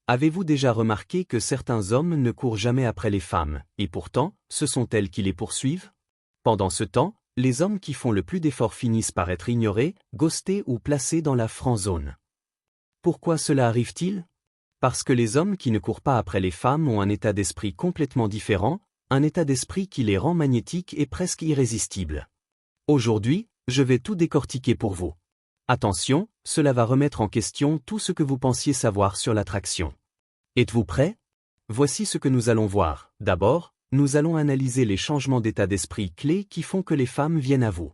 Avez-vous déjà remarqué que certains hommes ne courent jamais après les femmes, et pourtant, ce sont elles qui les poursuivent? Pendant ce temps, les hommes qui font le plus d'efforts finissent par être ignorés, ghostés ou placés dans la friendzone. Pourquoi cela arrive-t-il? Parce que les hommes qui ne courent pas après les femmes ont un état d'esprit complètement différent, un état d'esprit qui les rend magnétiques et presque irrésistibles. Aujourd'hui, je vais tout décortiquer pour vous. Attention, cela va remettre en question tout ce que vous pensiez savoir sur l'attraction. Êtes-vous prêts? Voici ce que nous allons voir. D'abord, nous allons analyser les changements d'état d'esprit clés qui font que les femmes viennent à vous.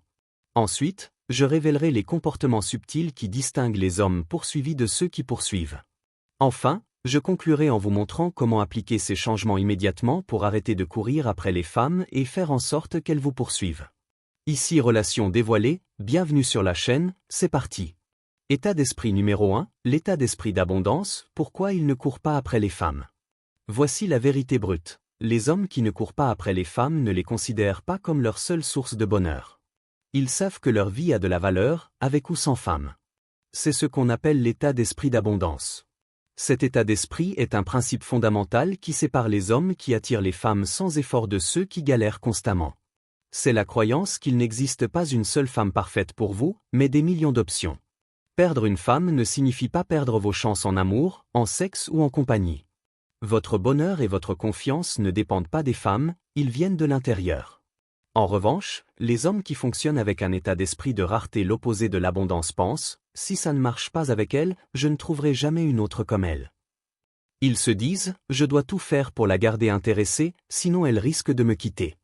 Ensuite, je révélerai les comportements subtils qui distinguent les hommes poursuivis de ceux qui poursuivent. Enfin, je conclurai en vous montrant comment appliquer ces changements immédiatement pour arrêter de courir après les femmes et faire en sorte qu'elles vous poursuivent. Ici Relations dévoilées, bienvenue sur la chaîne, c'est parti. État d'esprit numéro 1, l'état d'esprit d'abondance, pourquoi ils ne courent pas après les femmes. Voici la vérité brute. Les hommes qui ne courent pas après les femmes ne les considèrent pas comme leur seule source de bonheur. Ils savent que leur vie a de la valeur, avec ou sans femme. C'est ce qu'on appelle l'état d'esprit d'abondance. Cet état d'esprit est un principe fondamental qui sépare les hommes qui attirent les femmes sans effort de ceux qui galèrent constamment. C'est la croyance qu'il n'existe pas une seule femme parfaite pour vous, mais des millions d'options. Perdre une femme ne signifie pas perdre vos chances en amour, en sexe ou en compagnie. Votre bonheur et votre confiance ne dépendent pas des femmes, ils viennent de l'intérieur. En revanche, les hommes qui fonctionnent avec un état d'esprit de rareté l'opposé de l'abondance pensent, si ça ne marche pas avec elle, je ne trouverai jamais une autre comme elle. Ils se disent, je dois tout faire pour la garder intéressée, sinon elle risque de me quitter.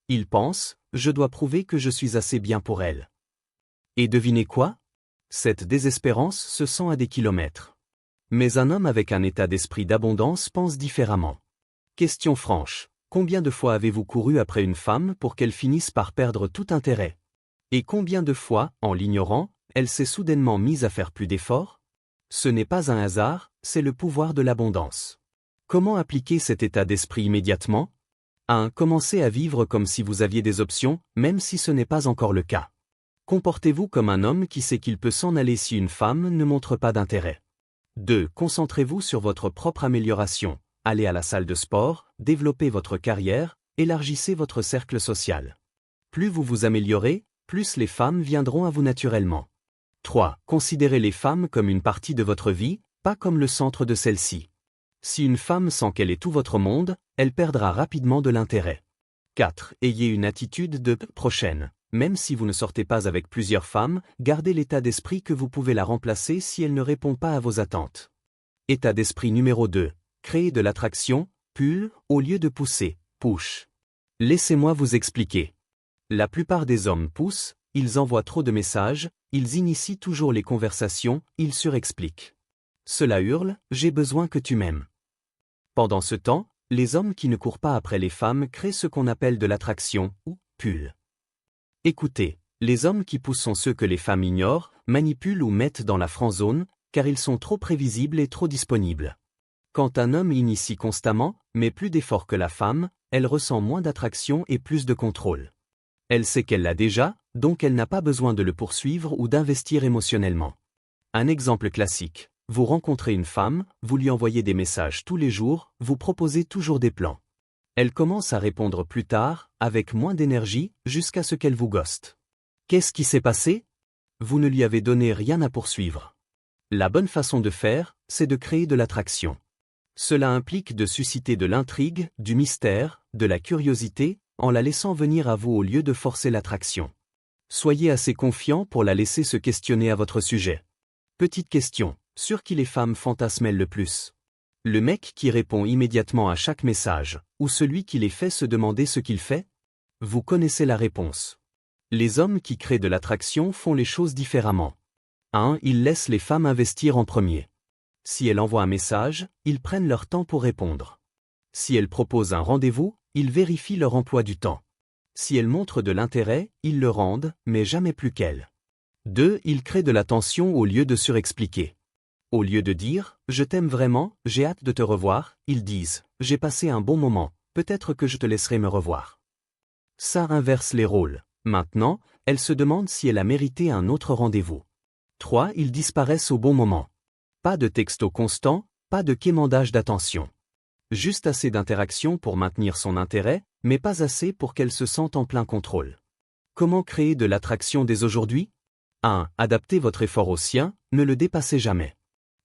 Ils pensent, je dois prouver que je suis assez bien pour elle. Et devinez quoi? Cette désespérance se sent à des kilomètres. Mais un homme avec un état d'esprit d'abondance pense différemment. Question franche, combien de fois avez-vous couru après une femme pour qu'elle finisse par perdre tout intérêt? Et combien de fois, en l'ignorant, elle s'est soudainement mise à faire plus d'efforts? Ce n'est pas un hasard, c'est le pouvoir de l'abondance. Comment appliquer cet état d'esprit immédiatement? 1. Commencez à vivre comme si vous aviez des options, même si ce n'est pas encore le cas. Comportez-vous comme un homme qui sait qu'il peut s'en aller si une femme ne montre pas d'intérêt. 2. Concentrez-vous sur votre propre amélioration. Allez à la salle de sport, développez votre carrière, élargissez votre cercle social. Plus vous vous améliorez, plus les femmes viendront à vous naturellement. 3. Considérez les femmes comme une partie de votre vie, pas comme le centre de celle-ci. Si une femme sent qu'elle est tout votre monde, elle perdra rapidement de l'intérêt. 4. Ayez une attitude de « prochaine ». Même si vous ne sortez pas avec plusieurs femmes, gardez l'état d'esprit que vous pouvez la remplacer si elle ne répond pas à vos attentes. État d'esprit numéro 2. Créez de l'attraction, pull, au lieu de pousser, push. Laissez-moi vous expliquer. La plupart des hommes poussent, ils envoient trop de messages, ils initient toujours les conversations, ils surexpliquent. Cela hurle « j'ai besoin que tu m'aimes ». Pendant ce temps, les hommes qui ne courent pas après les femmes créent ce qu'on appelle de l'attraction, ou pull. Écoutez, les hommes qui poussent sont ceux que les femmes ignorent, manipulent ou mettent dans la friendzone, car ils sont trop prévisibles et trop disponibles. Quand un homme initie constamment, mais plus d'efforts que la femme, elle ressent moins d'attraction et plus de contrôle. Elle sait qu'elle l'a déjà, donc elle n'a pas besoin de le poursuivre ou d'investir émotionnellement. Un exemple classique. Vous rencontrez une femme, vous lui envoyez des messages tous les jours, vous proposez toujours des plans. Elle commence à répondre plus tard, avec moins d'énergie, jusqu'à ce qu'elle vous ghoste. Qu'est-ce qui s'est passé? Vous ne lui avez donné rien à poursuivre. La bonne façon de faire, c'est de créer de l'attraction. Cela implique de susciter de l'intrigue, du mystère, de la curiosité, en la laissant venir à vous au lieu de forcer l'attraction. Soyez assez confiant pour la laisser se questionner à votre sujet. Petite question. Sur qui les femmes fantasment-elles le plus? Le mec qui répond immédiatement à chaque message, ou celui qui les fait se demander ce qu'il fait? Vous connaissez la réponse. Les hommes qui créent de l'attraction font les choses différemment. 1. Ils laissent les femmes investir en premier. Si elles envoient un message, ils prennent leur temps pour répondre. Si elles proposent un rendez-vous, ils vérifient leur emploi du temps. Si elles montrent de l'intérêt, ils le rendent, mais jamais plus qu'elles. 2. Ils créent de la tension au lieu de surexpliquer. Au lieu de dire « je t'aime vraiment, j'ai hâte de te revoir », ils disent « j'ai passé un bon moment, peut-être que je te laisserai me revoir ». Ça inverse les rôles. Maintenant, elle se demande si elle a mérité un autre rendez-vous. 3. Ils disparaissent au bon moment. Pas de texto constant, Pas de quémandage d'attention. Juste assez d'interaction pour maintenir son intérêt, mais pas assez pour qu'elle se sente en plein contrôle. Comment créer de l'attraction dès aujourd'hui? 1. Adaptez votre effort au sien, ne le dépassez jamais.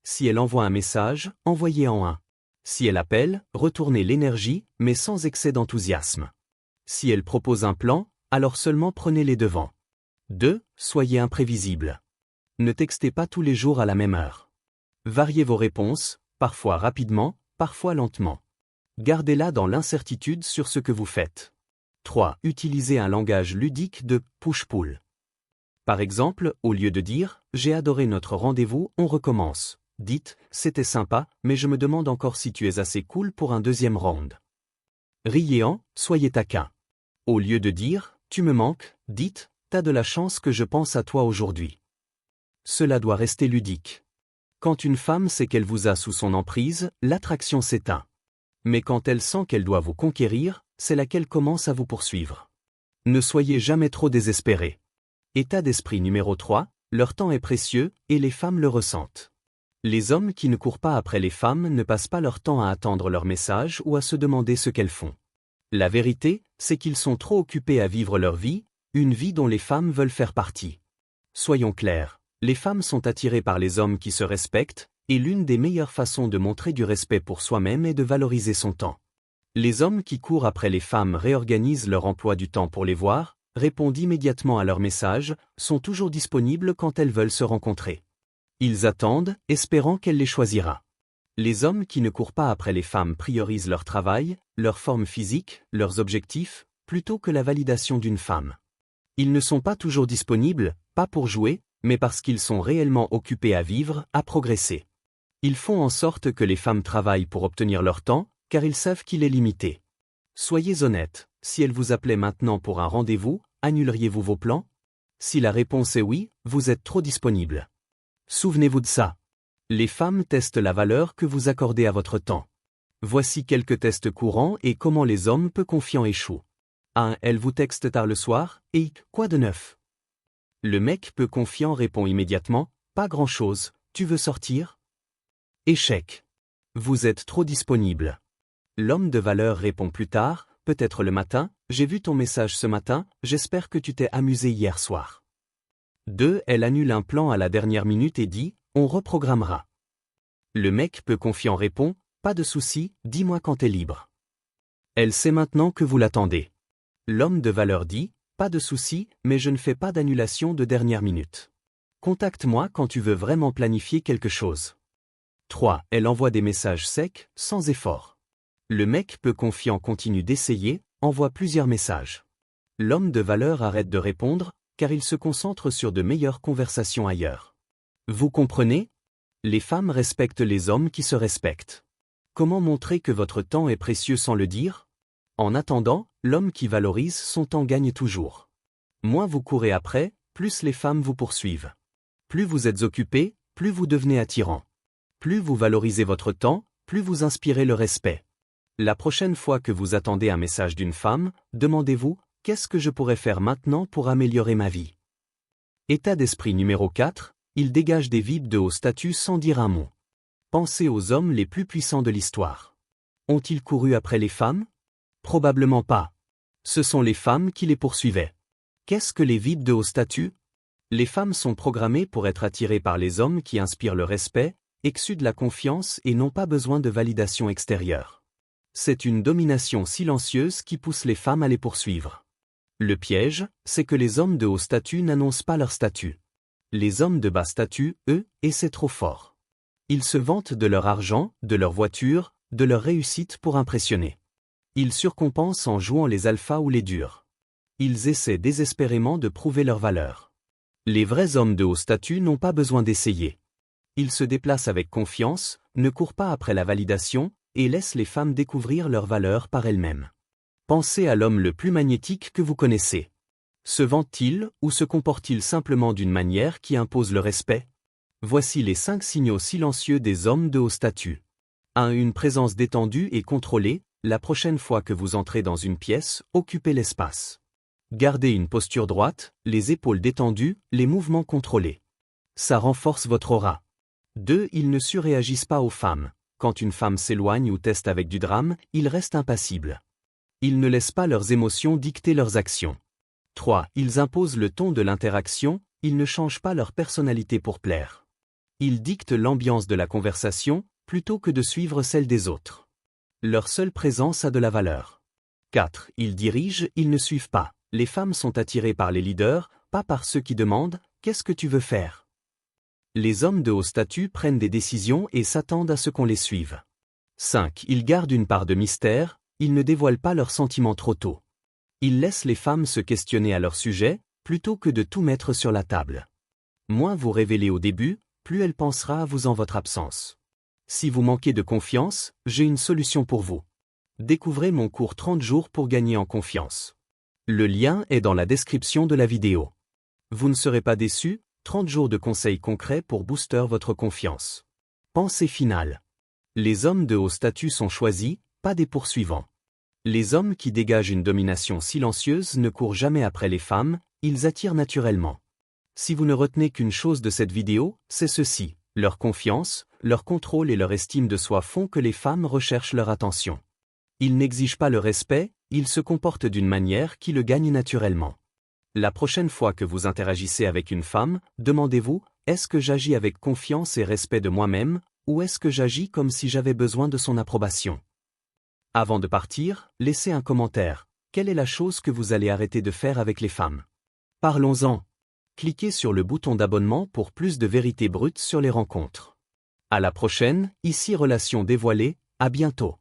Si elle envoie un message, envoyez en un. Si elle appelle, retournez l'énergie, mais sans excès d'enthousiasme. Si elle propose un plan, alors seulement prenez les devants. 2. Soyez imprévisible. Ne textez pas tous les jours à la même heure. Variez vos réponses, parfois rapidement, parfois lentement. Gardez-la dans l'incertitude sur ce que vous faites. 3. Utilisez un langage ludique de push-pull. Par exemple, au lieu de dire « J'ai adoré notre rendez-vous, on recommence », dites « C'était sympa, mais je me demande encore si tu es assez cool pour un deuxième round ». Riez-en, soyez taquin. Au lieu de dire « Tu me manques », dites « T'as de la chance que je pense à toi aujourd'hui ». Cela doit rester ludique. Quand une femme sait qu'elle vous a sous son emprise, l'attraction s'éteint. Mais quand elle sent qu'elle doit vous conquérir, c'est là qu'elle commence à vous poursuivre. Ne soyez jamais trop désespéré. État d'esprit numéro 3, leur temps est précieux, et les femmes le ressentent. Les hommes qui ne courent pas après les femmes ne passent pas leur temps à attendre leur message ou à se demander ce qu'elles font. La vérité, c'est qu'ils sont trop occupés à vivre leur vie, une vie dont les femmes veulent faire partie. Soyons clairs, les femmes sont attirées par les hommes qui se respectent, et l'une des meilleures façons de montrer du respect pour soi-même est de valoriser son temps. Les hommes qui courent après les femmes réorganisent leur emploi du temps pour les voir, répondent immédiatement à leurs messages, sont toujours disponibles quand elles veulent se rencontrer. Ils attendent, espérant qu'elle les choisira. Les hommes qui ne courent pas après les femmes priorisent leur travail, leur forme physique, leurs objectifs, plutôt que la validation d'une femme. Ils ne sont pas toujours disponibles, pas pour jouer, mais parce qu'ils sont réellement occupés à vivre, à progresser. Ils font en sorte que les femmes travaillent pour obtenir leur temps, car ils savent qu'il est limité. Soyez honnête, si elle vous appelait maintenant pour un rendez-vous, annuleriez-vous vos plans? Si la réponse est oui, vous êtes trop disponible. Souvenez-vous de ça. Les femmes testent la valeur que vous accordez à votre temps. Voici quelques tests courants et comment les hommes peu confiants échouent. 1. Elle vous texte tard le soir, et quoi de neuf? Le mec peu confiant répond immédiatement, pas grand-chose, tu veux sortir? Échec. Vous êtes trop disponible. L'homme de valeur répond plus tard, peut-être le matin, j'ai vu ton message ce matin, j'espère que tu t'es amusé hier soir. 2. Elle annule un plan à la dernière minute et dit, on reprogrammera. Le mec peu confiant répond, pas de souci, dis-moi quand t'es libre. Elle sait maintenant que vous l'attendez. L'homme de valeur dit, pas de souci, mais je ne fais pas d'annulation de dernière minute. Contacte-moi quand tu veux vraiment planifier quelque chose. 3. Elle envoie des messages secs, sans effort. Le mec peu confiant continue d'essayer, envoie plusieurs messages. L'homme de valeur arrête de répondre, car il se concentre sur de meilleures conversations ailleurs. Vous comprenez? Les femmes respectent les hommes qui se respectent. Comment montrer que votre temps est précieux sans le dire? En attendant, l'homme qui valorise son temps gagne toujours. Moins vous courez après, plus les femmes vous poursuivent. Plus vous êtes occupé, plus vous devenez attirant. Plus vous valorisez votre temps, plus vous inspirez le respect. La prochaine fois que vous attendez un message d'une femme, demandez-vous, qu'est-ce que je pourrais faire maintenant pour améliorer ma vie? État d'esprit numéro 4, il dégage des vibes de haut statut sans dire un mot. Pensez aux hommes les plus puissants de l'histoire. Ont-ils couru après les femmes? Probablement pas. Ce sont les femmes qui les poursuivaient. Qu'est-ce que les vibes de haut statut? Les femmes sont programmées pour être attirées par les hommes qui inspirent le respect, exudent la confiance et n'ont pas besoin de validation extérieure. C'est une domination silencieuse qui pousse les femmes à les poursuivre. Le piège, c'est que les hommes de haut statut n'annoncent pas leur statut. Les hommes de bas statut, eux, et c'est trop fort. Ils se vantent de leur argent, de leur voiture, de leur réussite pour impressionner. Ils surcompensent en jouant les alphas ou les durs. Ils essaient désespérément de prouver leur valeur. Les vrais hommes de haut statut n'ont pas besoin d'essayer. Ils se déplacent avec confiance, ne courent pas après la validation, et laissent les femmes découvrir leur valeur par elles-mêmes. Pensez à l'homme le plus magnétique que vous connaissez. Se vante-t-il ou se comporte-t-il simplement d'une manière qui impose le respect? Voici les 5 signaux silencieux des hommes de haut statut. 1. Une présence détendue et contrôlée, la prochaine fois que vous entrez dans une pièce, occupez l'espace. Gardez une posture droite, les épaules détendues, les mouvements contrôlés. Ça renforce votre aura. 2. Ils ne surréagissent pas aux femmes. quand une femme s'éloigne ou teste avec du drame, ils restent impassibles. Ils ne laissent pas leurs émotions dicter leurs actions. 3. Ils imposent le ton de l'interaction, ils ne changent pas leur personnalité pour plaire. Ils dictent l'ambiance de la conversation, plutôt que de suivre celle des autres. Leur seule présence a de la valeur. 4. Ils dirigent, ils ne suivent pas. Les femmes sont attirées par les leaders, pas par ceux qui demandent « Qu'est-ce que tu veux faire ?» Les hommes de haut statut prennent des décisions et s'attendent à ce qu'on les suive. 5. Ils gardent une part de mystère, ils ne dévoilent pas leurs sentiments trop tôt. Ils laissent les femmes se questionner à leur sujet, plutôt que de tout mettre sur la table. Moins vous révélez au début, plus elle pensera à vous en votre absence. Si vous manquez de confiance, j'ai une solution pour vous. Découvrez mon cours 30 jours pour gagner en confiance. Le lien est dans la description de la vidéo. Vous ne serez pas déçus, 30 jours de conseils concrets pour booster votre confiance. Pensée finale. Les hommes de haut statut sont choisis, pas des poursuivants. Les hommes qui dégagent une domination silencieuse ne courent jamais après les femmes, ils attirent naturellement. Si vous ne retenez qu'une chose de cette vidéo, c'est ceci: leur confiance, leur contrôle et leur estime de soi font que les femmes recherchent leur attention. Ils n'exigent pas le respect, ils se comportent d'une manière qui le gagne naturellement. La prochaine fois que vous interagissez avec une femme, demandez-vous, est-ce que j'agis avec confiance et respect de moi-même, ou est-ce que j'agis comme si j'avais besoin de son approbation? Avant de partir, laissez un commentaire. Quelle est la chose que vous allez arrêter de faire avec les femmes? Parlons-en. Cliquez sur le bouton d'abonnement pour plus de vérités brutes sur les rencontres. À la prochaine, ici Relations dévoilées, à bientôt.